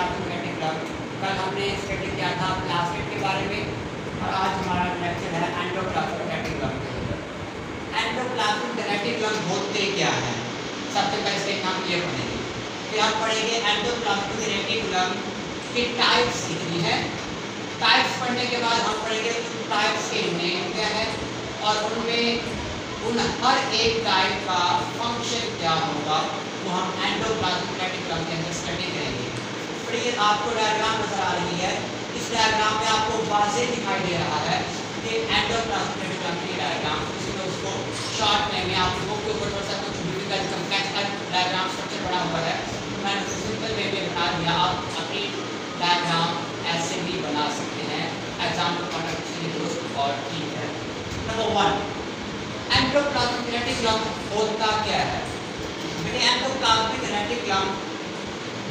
Endoplasmic कल हमने study किया था प्लास्टिड के बारे में और आज हमारा लेक्चर है एंडोप्लाज्मिक रेटिकुलम। एंडोप्लाज्मिक रेटिकुलम होते क्या है? सबसे पहले इसके हम ये पढ़ेंगे, फिर हम पढ़ेंगे एंडोप्लाज्मिक रेटिकुलम की टाइप्स कितनी है। टाइप्स पढ़ने के बाद हम पढ़ेंगे टाइप्स के नेम क्या है और उनमें उन हर एक टाइप का फंक्शन क्या होगा, वो हम एंडोप्लाज्मिक रेटिकुलम के अंदर स्टडी करेंगे। ये आपको डायग्राम नजर आ रही है, इस डायग्राम में आपको वाज़ेह दिखाई दे रहा है कि एंडोप्लाज्मिक रेटिकुलम की डायग्राम, इसमें उसको शॉर्ट में मैं आपको बुक के ऊपर थोड़ा सा कुछ डिफिकल्ट कॉम्प्लेक्स डायग्राम स्ट्रक्चर बना हुआ है, तो मैंने उसको सिंपल वे में बना दिया। आप अपनी डायग्राम ऐसे भी बना सकते हैं, एग्जाम्पल पॉइंट से दोस्त और ठीक है। नंबर 1, एंडोप्लाज्मिक रेटिकुलम होता क्या है? एंडोप्लाज्मिक रेटिकुलम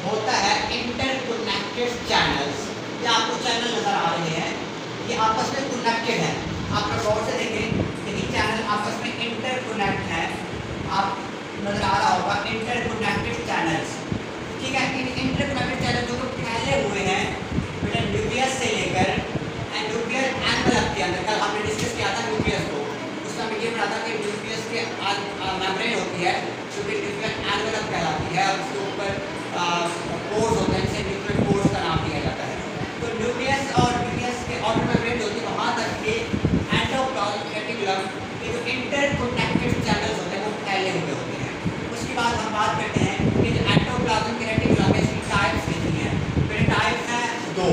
होता है इंटरकनेक्टेड चैनल्स। ये आपको चैनल नजर आ रहे हैं, ये आपस में कनेक्टेड है। आप गौर से देखें, यदि चैनल आपस में इंटरकनेक्ट है, आप नजर आ रहा होगा इंटरकनेक्टेड चैनल्स, ठीक है। इन इंटरकनेक्टेड चैनल जो फैले हुए हैं बेटा न्यूक्लियस से लेकर न्यूक्लियर एनवेलप के अंदर, कल हमने डिस्कस किया था न्यूक्लियस को, उस समय ये पढ़ा था कि न्यूक्लियस के मेम्ब्रेन होती है जो कि न्यूक्लियर एनवेलप कहलाती है और उसके ऊपर पोर्स होते हैं, जिसे न्यूक्लियर पोर्स का नाम दिया जाता है। तो न्यूक्लियस और न्यूक्लियस के आउटर मेम्ब्रेन होती है, वहाँ तक के एंडोप्लाज्मिक रेटिकुलम के जो इंटरकनेक्टेड चैनल्स होते हैं वो फैले हुए होते हैं। उसके बाद हम बात करते हैं कि जो एंडोप्लाज्मिक रेटिकुलम है इसकी टाइप्स कितनी है। फिर टाइप्स हैं 2,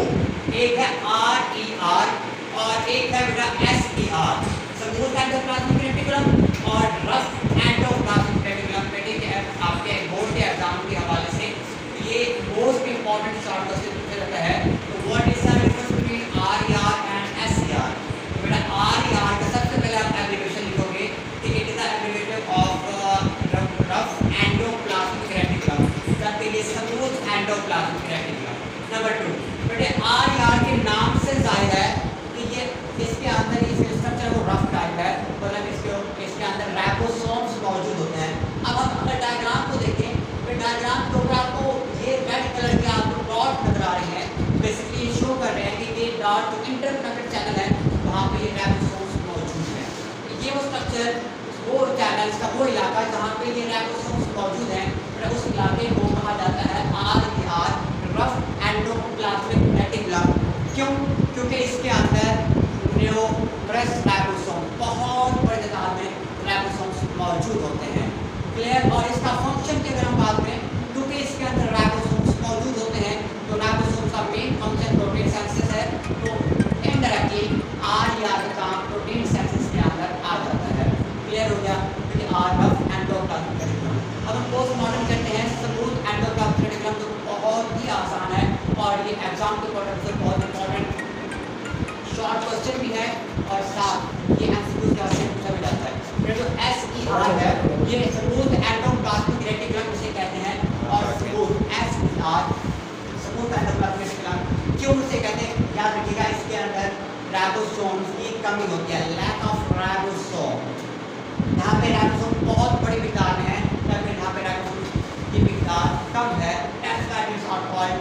एक है RER और एक है बेटा SER, स्मूथ एंडोप्लाज्मिक रेटिकुलम और रफ एंडोप्लाज्मिक रेटिकुलम। बेटे आपके बोर्ड के एग्जाम के हवाले से ये मोस्ट इंपॉर्टेंट शॉर्ट क्वेश्चन पूछा जाता है। तो what is the difference between RER and SER? तो बेटा RER का सबसे पहले आप एब्रिविएशन लिखोगे कि it is the abbreviation of rough endoplasmic reticulum, that is smooth endoplasmic reticulum. Number 2, बेटे RER के नाम से जाहिर है कि ये इसके अंदर इसका स्ट्रक्चर वो रफ टाइप है, मतलब इसके अंदर राइबोसोम्स मौजूद होते हैं। अब हम अगर डायग्राम को देखें, तो डायग्राम के ऊपर आपको ये रेड कलर के आपको डॉट नजर आ रहे हैं, बेसिकली ये शो कर रहे हैं कि ये डॉट जो इंटरकनेक्टेड चैनल है वहाँ पे ये राइबोसोम्स मौजूद है। ये वो स्ट्रक्चर, वो चैनल्स का वो इलाका जहाँ पे ये राइबोसोम्स मौजूद हैं, उस इलाके को कहा जाता है RER, रफ एंडोप्लाज्मिक रेटिकुलम। क्यों? क्योंकि इसके अंदर न्यूक्लियस राइबोसोम बहुत बड़ी तादाद में राइबोसोम्स मौजूद होते हैं। क्लियर? और इसका फंक्शन की अगर हम बात करें, क्योंकि इसके अंदर राइबोसोम्स मौजूद होते हैं तो राइबोसोम्स का मेन फंक्शन प्रोटीन सिंथेसिस है, तो इनडायरेक्टली RER का काम प्रोटीन सिंथेसिस के अंदर आ जाता है। क्लियर हो गया? क्योंकि रफ एंडोप्लाज्मिक रेटिकुलम। अब हम पोस्टमार्टम करते हैं स्मूथ एंडोप्लाज्मिक रेटिकुलम, तो बहुत ही आसान है और ये एग्जाम के पॉइंट से बहुत इंपॉर्टेंट शॉर्ट क्वेश्चन भी है और साथ ये एमसीक्यू का से पूछा भी जाता है। फिर जो SER है ये स्मूथ एंडोप्लाज्मिक रेटिकुलम उसे कहते हैं, और smooth SER smooth endoplasmic reticulum क्यों उसे कहते हैं? याद रखिएगा, इसके अंदर राइबोसोम्स की कमी होती है, लैक ऑफ राइबोसोम। यहाँ पे राइबोसोम बहुत बड़ी मिकदार में है, लेकिन यहाँ पे राइबोसोम की मिकदार कम है। That's why it's are called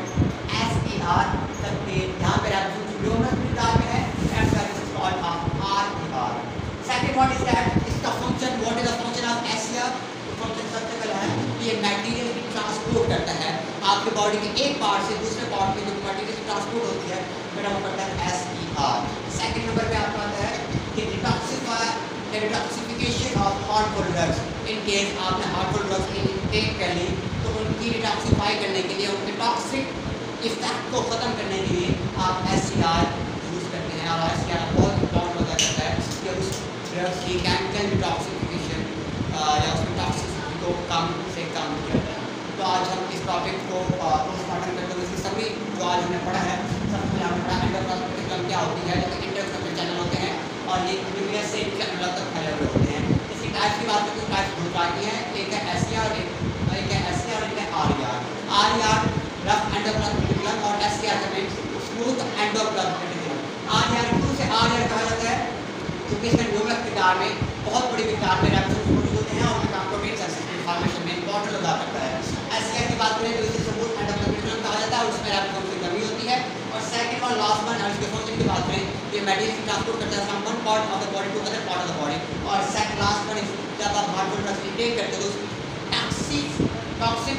SER, जबकि यहाँ पे राइबोसोम न्यूमरस मिकदार में है। That's why it's called RER। Second what is that? इसका function, what is the function of SER? तो फंक्शन सबसे पहला है कि ये मटेरियल की ट्रांसपोर्ट करता है आपके बॉडी के एक पार्ट से दूसरे पार्ट में, जो मटेरियल की ट्रांसपोर्ट होती है बेटा वो करता है SER। सेकंड नंबर पे आपका आता है कि detoxification of harmful drugs. In case आपने हार्मफुल ड्रग्स इनटेक कर ली तो उनकी डिटॉक्सिफाई करने के लिए, उनके टॉक्सिक इफेक्ट को ख़त्म करने के लिए आप SER यूज़ करते हैं। और SER बहुत इंपॉर्टेंट होता करता है कि उस ड्रग्स की केमिकल डिटॉक्सिफिकेशन या उसकी टॉक्सिसिटी को कम से कम किया जाए। तो आज हम इस टॉपिक को पोस्टमार्टम करते हुए इसकी सभी जो आज हमने पढ़ा है, सबसे पहले हमने पढ़ा एंडोप्लाज्मिक रेटिकुलम क्या होती है, जो इंटरकनेक्टेड चैनल होते हैं और ये न्यूक्लियस से एनवेलप तक फैले हुए होते हैं। इसकी टाइप्स की बात करें तो टाइप्स दो तरह की हैं, एक है SER, एक है RER। RER rough endoplasmic reticulum और SER का mean smooth endoplasmic reticulum. RER क्यों से RER कहा जाता है? क्योंकि इसमें न्यूक्लियस मिकदार में, बहुत बड़ी मिकदार में राइबोसोम्स मौजूद होते हैं और उनका प्रोटीन सिंथेसिस फॉर्मेशन में इंपॉर्टेंट अदा करता है। SER की बात करें तो इसे स्मूथ एंडोप्लाज्मिक रेटिकुलम कहा जाता है और उसमें अगर इसके फंक्शन की बात करें तो ये मेडिसिन ट्रांसपोर्ट करता है from one part of the body to other part of the body. और सेकंड लास्ट वन जब आप हार्मोन ड्रग्स इनटेक करते हो तो टॉक्सिक